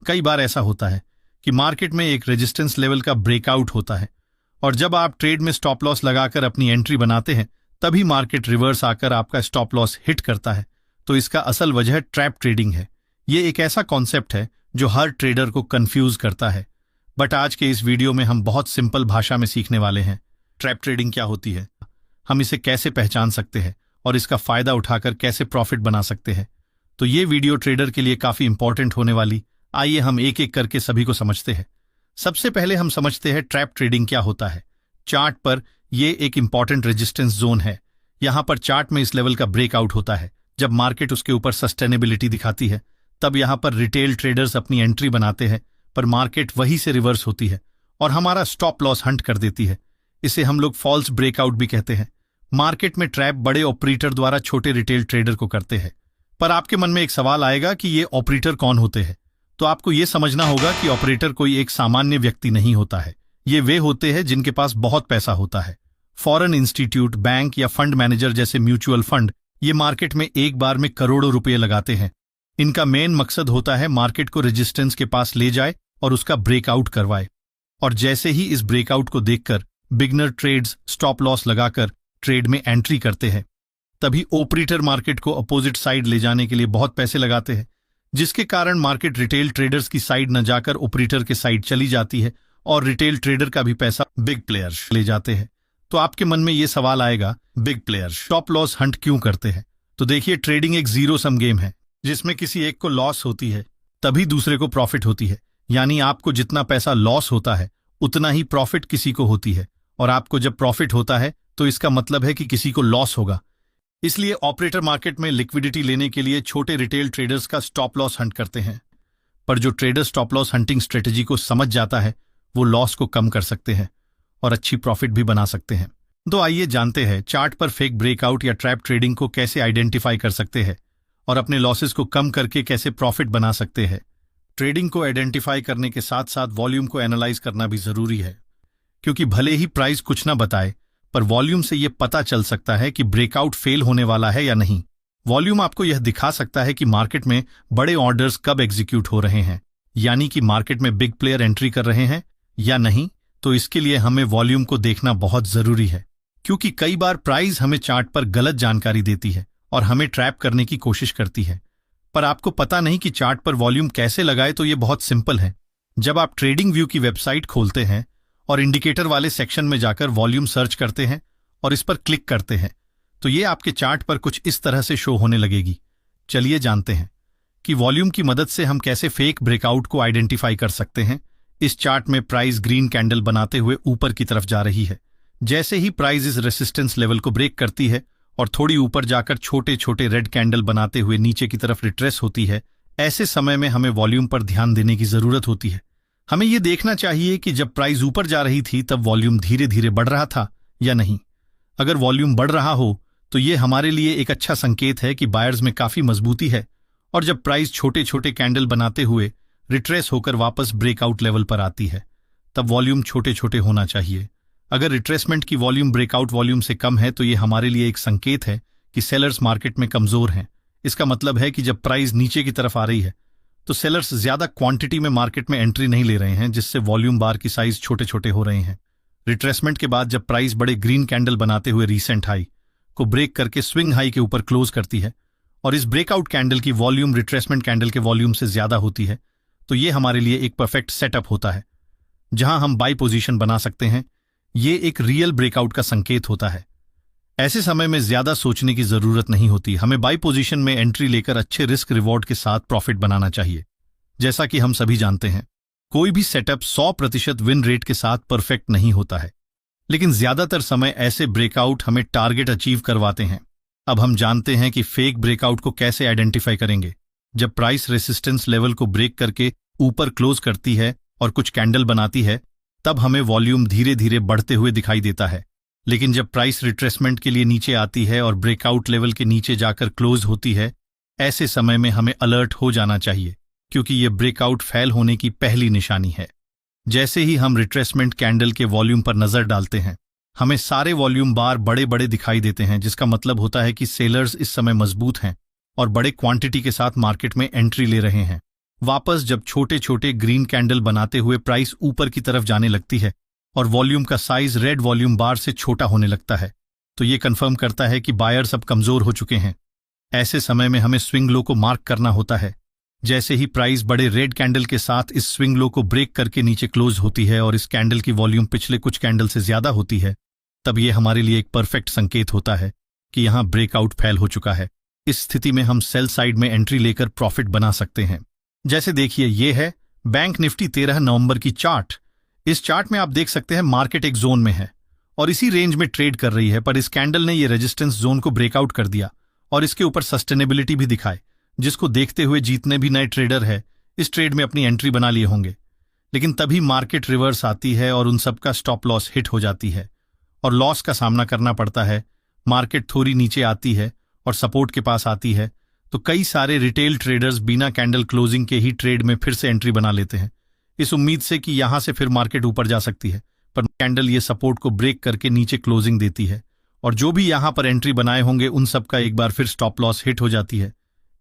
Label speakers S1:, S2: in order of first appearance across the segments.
S1: कई बार ऐसा होता है कि मार्केट में एक रेजिस्टेंस लेवल का ब्रेकआउट होता है और जब आप ट्रेड में स्टॉप लॉस लगाकर अपनी एंट्री बनाते हैं तभी मार्केट रिवर्स आकर आपका स्टॉप लॉस हिट करता है। तो इसका असल वजह ट्रैप ट्रेडिंग है। ये एक ऐसा कॉन्सेप्ट है जो हर ट्रेडर को कंफ्यूज करता है, बट आज के इस वीडियो में हम बहुत सिंपल भाषा में सीखने वाले हैं ट्रैप ट्रेडिंग क्या होती है, हम इसे कैसे पहचान सकते हैं और इसका फायदा उठाकर कैसे प्रॉफिट बना सकते हैं। तो ये वीडियो ट्रेडर के लिए काफी इंपॉर्टेंट होने वाली। आइए हम एक एक करके सभी को समझते हैं। सबसे पहले हम समझते हैं ट्रैप ट्रेडिंग क्या होता है। चार्ट पर यह एक इंपॉर्टेंट रेजिस्टेंस जोन है। यहां पर चार्ट में इस लेवल का ब्रेकआउट होता है। जब मार्केट उसके ऊपर सस्टेनेबिलिटी दिखाती है तब यहां पर रिटेल ट्रेडर्स अपनी एंट्री बनाते हैं, पर मार्केट वहीं से रिवर्स होती है और हमारा स्टॉप लॉस हंट कर देती है। इसे हम लोग फॉल्स ब्रेकआउट भी कहते हैं। मार्केट में ट्रैप बड़े ऑपरेटर द्वारा छोटे रिटेल ट्रेडर को करते हैं। पर आपके मन में एक सवाल आएगा कि ये ऑपरेटर कौन होते हैं। तो आपको यह समझना होगा कि ऑपरेटर कोई एक सामान्य व्यक्ति नहीं होता है। ये वे होते हैं जिनके पास बहुत पैसा होता है। फॉरेन इंस्टीट्यूट, बैंक या फंड मैनेजर जैसे म्यूचुअल फंड ये मार्केट में एक बार में करोड़ों रुपए लगाते हैं। इनका मेन मकसद होता है मार्केट को रेजिस्टेंस के पास ले जाए और उसका ब्रेकआउट करवाए। और जैसे ही इस ब्रेकआउट को देखकर बिगनर ट्रेड्स स्टॉप लॉस लगाकर ट्रेड में एंट्री करते हैं, तभी ऑपरेटर मार्केट को अपोजिट साइड ले जाने के लिए बहुत पैसे लगाते हैं, जिसके कारण मार्केट रिटेल ट्रेडर्स की साइड न जाकर ऑपरेटर के साइड चली जाती है और रिटेल ट्रेडर का भी पैसा बिग प्लेयर्स ले जाते हैं। तो आपके मन में यह सवाल आएगा, big players stop loss Hunt क्यों करते हैं? तो देखिए, ट्रेडिंग एक जीरो सम गेम है जिसमें किसी एक को लॉस होती है तभी दूसरे को प्रॉफिट होती है। यानी आपको जितना पैसा लॉस होता है उतना ही प्रॉफिट किसी को होती है, और आपको जब प्रॉफिट होता है तो इसका मतलब है कि किसी को लॉस होगा। इसलिए ऑपरेटर मार्केट में लिक्विडिटी लेने के लिए छोटे रिटेल ट्रेडर्स का स्टॉप लॉस हंट करते हैं। पर जो trader stop loss hunting strategy को समझ जाता है वो लॉस को कम कर सकते हैं और अच्छी प्रॉफिट भी बना सकते हैं। तो आइए जानते हैं चार्ट पर फेक ब्रेकआउट या ट्रैप ट्रेडिंग को कैसे आइडेंटिफाई कर सकते हैं और अपने लॉसेस को कम करके कैसे प्रॉफिट बना सकते हैं। ट्रेडिंग को आइडेंटिफाई करने के साथ साथ वॉल्यूम को एनालाइज करना भी जरूरी है, क्योंकि भले ही प्राइस कुछ ना बताए पर वॉल्यूम से यह पता चल सकता है कि ब्रेकआउट फेल होने वाला है या नहीं। वॉल्यूम आपको यह दिखा सकता है कि मार्केट में बड़े ऑर्डर्स कब एग्जीक्यूट हो रहे हैं, यानी कि मार्केट में बिग प्लेयर एंट्री कर रहे हैं या नहीं। तो इसके लिए हमें वॉल्यूम को देखना बहुत जरूरी है, क्योंकि कई बार प्राइस हमें चार्ट पर गलत जानकारी देती है और हमें ट्रैप करने की कोशिश करती है। पर आपको पता नहीं कि चार्ट पर वॉल्यूम कैसे लगाए। तो ये बहुत सिंपल है। जब आप ट्रेडिंग व्यू की वेबसाइट खोलते हैं और इंडिकेटर वाले सेक्शन में जाकर वॉल्यूम सर्च करते हैं और इस पर क्लिक करते हैं तो ये आपके चार्ट पर कुछ इस तरह से शो होने लगेगी। चलिए जानते हैं कि वॉल्यूम की मदद से हम कैसे फेक ब्रेकआउट को आइडेंटिफाई कर सकते हैं। इस चार्ट में प्राइस ग्रीन कैंडल बनाते हुए ऊपर की तरफ जा रही है। जैसे ही प्राइस इस रेसिस्टेंस लेवल को ब्रेक करती है और थोड़ी ऊपर जाकर छोटे छोटे रेड कैंडल बनाते हुए नीचे की तरफ रिट्रेस होती है, ऐसे समय में हमें वॉल्यूम पर ध्यान देने की जरूरत होती है। हमें यह देखना चाहिए कि जब प्राइस ऊपर जा रही थी तब वॉल्यूम धीरे धीरे बढ़ रहा था या नहीं। अगर वॉल्यूम बढ़ रहा हो तो यह हमारे लिए एक अच्छा संकेत है कि बायर्स में काफी मजबूती है, और जब प्राइस छोटे छोटे कैंडल बनाते हुए रिट्रेस होकर वापस ब्रेकआउट लेवल पर आती है तब वॉल्यूम छोटे छोटे होना चाहिए। अगर रिट्रेसमेंट की वॉल्यूम ब्रेकआउट वॉल्यूम से कम है तो यह हमारे लिए एक संकेत है कि सेलर्स मार्केट में कमजोर हैं। इसका मतलब है कि जब प्राइस नीचे की तरफ आ रही है तो सेलर्स ज्यादा क्वांटिटी में मार्केट में एंट्री नहीं ले रहे हैं, जिससे वॉल्यूम बार की साइज छोटे छोटे हो रहे हैं। रिट्रेसमेंट के बाद जब प्राइस बड़े ग्रीन कैंडल बनाते हुए रीसेंट हाई को ब्रेक करके स्विंग हाई के ऊपर क्लोज करती है और इस ब्रेकआउट कैंडल की वॉल्यूम रिट्रेसमेंट कैंडल के वॉल्यूम से ज्यादा होती है, तो यह हमारे लिए एक परफेक्ट सेटअप होता है जहां हम बाई पोजीशन बना सकते हैं। ये एक रियल ब्रेकआउट का संकेत होता है। ऐसे समय में ज्यादा सोचने की जरूरत नहीं होती। हमें बाई पोजीशन में एंट्री लेकर अच्छे रिस्क रिवॉर्ड के साथ प्रॉफिट बनाना चाहिए। जैसा कि हम सभी जानते हैं, कोई भी सेटअप 100% विन रेट के साथ परफेक्ट नहीं होता है, लेकिन ज्यादातर समय ऐसे ब्रेकआउट हमें टारगेट अचीव करवाते हैं। अब हम जानते हैं कि फेक ब्रेकआउट को कैसे आइडेंटिफाई करेंगे। जब प्राइस रेसिस्टेंस लेवल को ब्रेक करके ऊपर क्लोज करती है और कुछ कैंडल बनाती है तब हमें वॉल्यूम धीरे धीरे बढ़ते हुए दिखाई देता है। लेकिन जब प्राइस रिट्रेसमेंट के लिए नीचे आती है और ब्रेकआउट लेवल के नीचे जाकर क्लोज होती है, ऐसे समय में हमें अलर्ट हो जाना चाहिए, क्योंकि यह ब्रेकआउट फेल होने की पहली निशानी है। जैसे ही हम रिट्रेसमेंट कैंडल के वॉल्यूम पर नजर डालते हैं, हमें सारे वॉल्यूम बार बड़े बड़े दिखाई देते हैं, जिसका मतलब होता है कि सेलर्स इस समय मजबूत हैं और बड़े क्वांटिटी के साथ मार्केट में एंट्री ले रहे हैं। वापस जब छोटे छोटे ग्रीन कैंडल बनाते हुए प्राइस ऊपर की तरफ जाने लगती है और वॉल्यूम का साइज रेड वॉल्यूम बार से छोटा होने लगता है, तो ये कंफर्म करता है कि बायर्स अब कमजोर हो चुके हैं। ऐसे समय में हमें स्विंग लो को मार्क करना होता है। जैसे ही प्राइस बड़े रेड कैंडल के साथ इस स्विंग लो को ब्रेक करके नीचे क्लोज होती है और इस कैंडल की वॉल्यूम पिछले कुछ कैंडल से ज्यादा होती है, तब यह हमारे लिए एक परफेक्ट संकेत होता है कि यहां ब्रेकआउट फेल हो चुका है। इस स्थिति में हम सेल साइड में एंट्री लेकर प्रॉफिट बना सकते हैं। जैसे देखिए, यह है बैंक निफ्टी 13 नवंबर की चार्ट। इस चार्ट में आप देख सकते हैं मार्केट एक जोन में है और इसी रेंज में ट्रेड कर रही है, पर इस कैंडल ने यह रेजिस्टेंस जोन को ब्रेकआउट कर दिया और इसके ऊपर सस्टेनेबिलिटी भी दिखाए, जिसको देखते हुए जितने भी नए ट्रेडर है इस ट्रेड में अपनी एंट्री बना लिए होंगे। लेकिन तभी मार्केट रिवर्स आती है और उन सबका स्टॉप लॉस हिट हो जाती है और लॉस का सामना करना पड़ता है। मार्केट थोड़ी नीचे आती है और सपोर्ट के पास आती है, तो कई सारे रिटेल ट्रेडर्स बिना कैंडल क्लोजिंग के ही ट्रेड में फिर से एंट्री बना लेते हैं, इस उम्मीद से कि यहां से फिर मार्केट ऊपर जा सकती है। पर कैंडल ये सपोर्ट को ब्रेक करके नीचे क्लोजिंग देती है और जो भी यहां पर एंट्री बनाए होंगे उन सबका एक बार फिर स्टॉप लॉस हिट हो जाती है।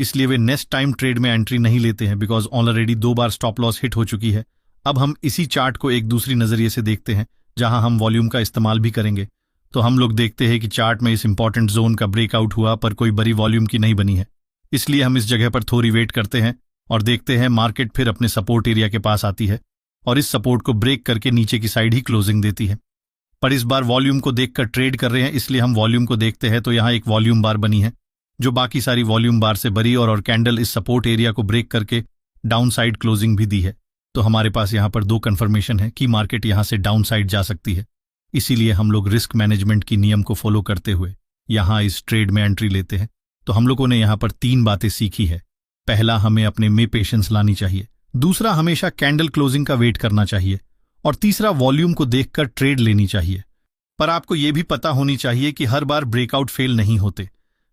S1: इसलिए वे नेक्स्ट टाइम ट्रेड में एंट्री नहीं लेते हैं, because already 2 bar stop loss hit हो चुकी है। अब हम इसी चार्ट को एक दूसरी नजरिए से देखते हैं, जहां हम वॉल्यूम का इस्तेमाल भी करेंगे। तो हम लोग देखते हैं कि चार्ट में इस इंपॉर्टेंट जोन का ब्रेकआउट हुआ, पर कोई बड़ी वॉल्यूम की नहीं बनी है। इसलिए हम इस जगह पर थोड़ी वेट करते हैं और देखते हैं मार्केट फिर अपने सपोर्ट एरिया के पास आती है और इस सपोर्ट को ब्रेक करके नीचे की साइड ही क्लोजिंग देती है। पर इस बार वॉल्यूम को देखकर ट्रेड कर रहे हैं, इसलिए हम वॉल्यूम को देखते हैं तो यहाँ एक वॉल्यूम बार बनी है जो बाकी सारी वॉल्यूम बार से बड़ी और कैंडल इस सपोर्ट एरिया को ब्रेक करके डाउन साइड क्लोजिंग भी दी है। तो हमारे पास यहाँ पर 2 कंफर्मेशन है कि मार्केट यहाँ से डाउन साइड जा सकती है। इसीलिए हम लोग रिस्क मैनेजमेंट की नियम को फॉलो करते हुए यहाँ इस ट्रेड में एंट्री लेते हैं। तो हम लोगों ने यहाँ पर 3 बातें सीखी है। पहला, हमें अपने में पेशेंस लानी चाहिए। दूसरा, हमेशा कैंडल क्लोजिंग का वेट करना चाहिए और तीसरा, वॉल्यूम को देखकर ट्रेड लेनी चाहिए। पर आपको यह भी पता होनी चाहिए कि हर बार ब्रेकआउट फेल नहीं होते,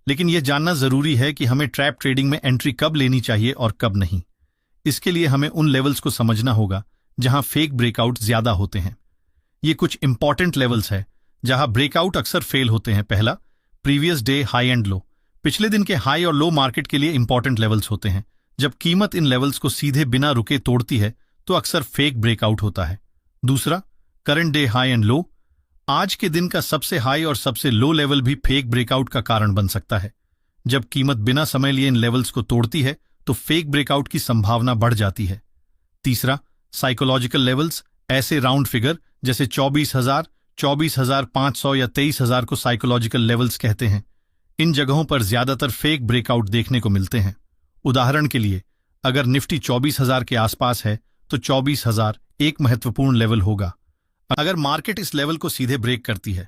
S1: लेकिन यह जानना जरूरी है कि हमें ट्रैप ट्रेडिंग में एंट्री कब लेनी चाहिए और कब नहीं। इसके लिए हमें उन लेवल्स को समझना होगा जहां फेक ब्रेकआउट ज्यादा होते हैं। ये कुछ इंपॉर्टेंट लेवल्स है जहां ब्रेकआउट अक्सर फेल होते हैं। पहला, previous day high and low. पिछले दिन के हाई और लो मार्केट के लिए इंपॉर्टेंट लेवल्स होते हैं। जब कीमत इन लेवल्स को सीधे बिना रुके तोड़ती है तो अक्सर फेक ब्रेकआउट होता है। दूसरा, current day high and low. आज के दिन का सबसे हाई और सबसे लो लेवल भी फेक ब्रेकआउट का कारण बन सकता है। जब कीमत बिना समय लिए इन लेवल्स को तोड़ती है तो फेक ब्रेकआउट की संभावना बढ़ जाती है। तीसरा, साइकोलॉजिकल लेवल्स। ऐसे राउंड फिगर जैसे 24,000, 24,500 या 23,000 को साइकोलॉजिकल लेवल्स कहते हैं। इन जगहों पर ज्यादातर फेक ब्रेकआउट देखने को मिलते हैं। उदाहरण के लिए, अगर निफ्टी 24,000 के आसपास है तो 24,000 एक महत्वपूर्ण लेवल होगा। अगर मार्केट इस लेवल को सीधे ब्रेक करती है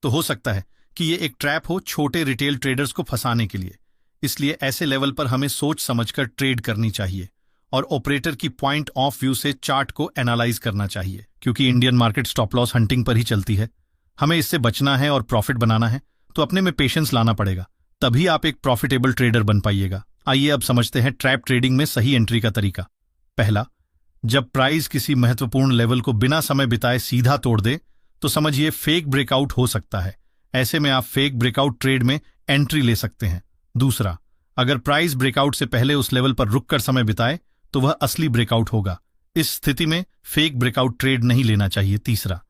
S1: तो हो सकता है कि ये एक ट्रैप हो छोटे रिटेल ट्रेडर्स को फंसाने के लिए। इसलिए ऐसे लेवल पर हमें सोच समझकर ट्रेड करनी चाहिए और ऑपरेटर की पॉइंट ऑफ व्यू से चार्ट को एनालाइज करना चाहिए, क्योंकि Indian market stop loss hunting पर ही चलती है। हमें इससे बचना है और प्रॉफिट बनाना है, तो अपने में पेशेंस लाना पड़ेगा, तभी आप एक प्रॉफिटेबल ट्रेडर बन पाइएगा। आइए अब समझते हैं ट्रैप ट्रेडिंग में सही एंट्री का तरीका। पहला, जब प्राइस किसी महत्वपूर्ण लेवल को बिना समय बिताए सीधा तोड़ दे तो समझिए फेक ब्रेकआउट हो सकता है। ऐसे में आप फेक ब्रेकआउट ट्रेड में एंट्री ले सकते हैं। दूसरा, अगर प्राइस ब्रेकआउट से पहले उस लेवल पर रुककर समय बिताए तो वह असली ब्रेकआउट होगा। इस स्थिति में फेक ब्रेकआउट ट्रेड नहीं लेना चाहिए। तीसरा,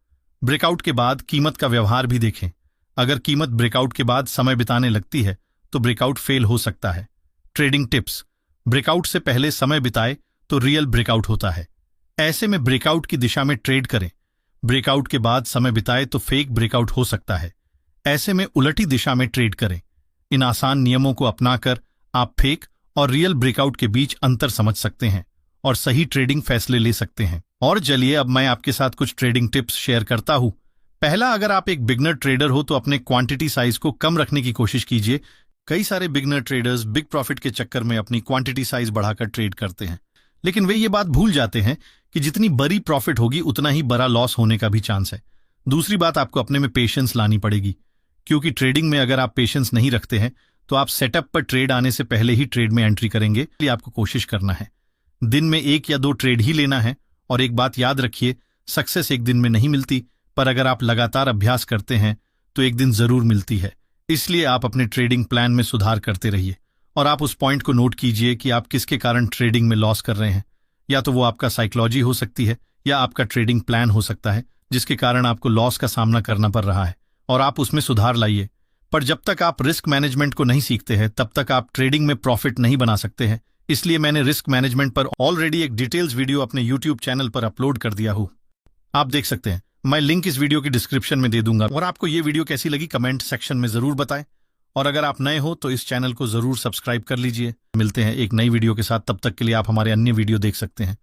S1: ब्रेकआउट के बाद कीमत का व्यवहार भी देखें। अगर कीमत ब्रेकआउट के बाद समय बिताने लगती है तो ब्रेकआउट फेल हो सकता है। ट्रेडिंग टिप्स: ब्रेकआउट से पहले समय बिताए तो रियल ब्रेकआउट होता है। ऐसे में ब्रेकआउट की दिशा में ट्रेड करें। ब्रेकआउट के बाद समय बिताए तो फेक ब्रेकआउट हो सकता है। ऐसे में उलटी दिशा में ट्रेड करें। इन आसान नियमों को अपनाकर आप फेक और रियल ब्रेकआउट के बीच अंतर समझ सकते हैं और सही ट्रेडिंग फैसले ले सकते हैं। और चलिए अब मैं आपके साथ कुछ ट्रेडिंग टिप्स शेयर करता हूं। पहला, अगर आप एक बिगनर ट्रेडर हो तो अपने क्वांटिटी साइज को कम रखने की कोशिश कीजिए। कई सारे बिगनर ट्रेडर्स बिग प्रॉफिट के चक्कर में अपनी क्वांटिटी साइज बढ़ाकर ट्रेड करते हैं, लेकिन वे ये बात भूल जाते हैं कि जितनी बड़ी प्रॉफिट होगी उतना ही बड़ा लॉस होने का भी चांस है। दूसरी बात, आपको अपने में पेशेंस लानी पड़ेगी, क्योंकि ट्रेडिंग में अगर आप पेशेंस नहीं रखते हैं तो आप सेटअप पर ट्रेड आने से पहले ही ट्रेड में एंट्री करेंगे। इसलिए आपको कोशिश करना है दिन में 1 या 2 ट्रेड ही लेना है। और एक बात याद रखिए, सक्सेस एक दिन में नहीं मिलती, पर अगर आप लगातार अभ्यास करते हैं तो एक दिन जरूर मिलती है। इसलिए आप अपने ट्रेडिंग प्लान में सुधार करते रहिए और आप उस पॉइंट को नोट कीजिए कि आप किसके कारण ट्रेडिंग में लॉस कर रहे हैं। या तो वो आपका साइकोलॉजी हो सकती है या आपका ट्रेडिंग प्लान हो सकता है जिसके कारण आपको लॉस का सामना करना पड़ रहा है और आप उसमें सुधार लाइए। पर जब तक आप रिस्क मैनेजमेंट को नहीं सीखते हैं तब तक आप ट्रेडिंग में प्रॉफिट नहीं बना सकते हैं। इसलिए मैंने रिस्क मैनेजमेंट पर ऑलरेडी एक डिटेल्स वीडियो अपने यूट्यूब चैनल पर अपलोड कर दिया हूँ, आप देख सकते हैं। मैं लिंक इस वीडियो की डिस्क्रिप्शन में दे दूंगा। और आपको ये वीडियो कैसी लगी कमेंट सेक्शन में जरूर बताएं। और अगर आप नए हो तो इस चैनल को जरूर सब्सक्राइब कर लीजिए। मिलते हैं एक नई वीडियो के साथ, तब तक के लिए आप हमारे अन्य वीडियो देख सकते हैं।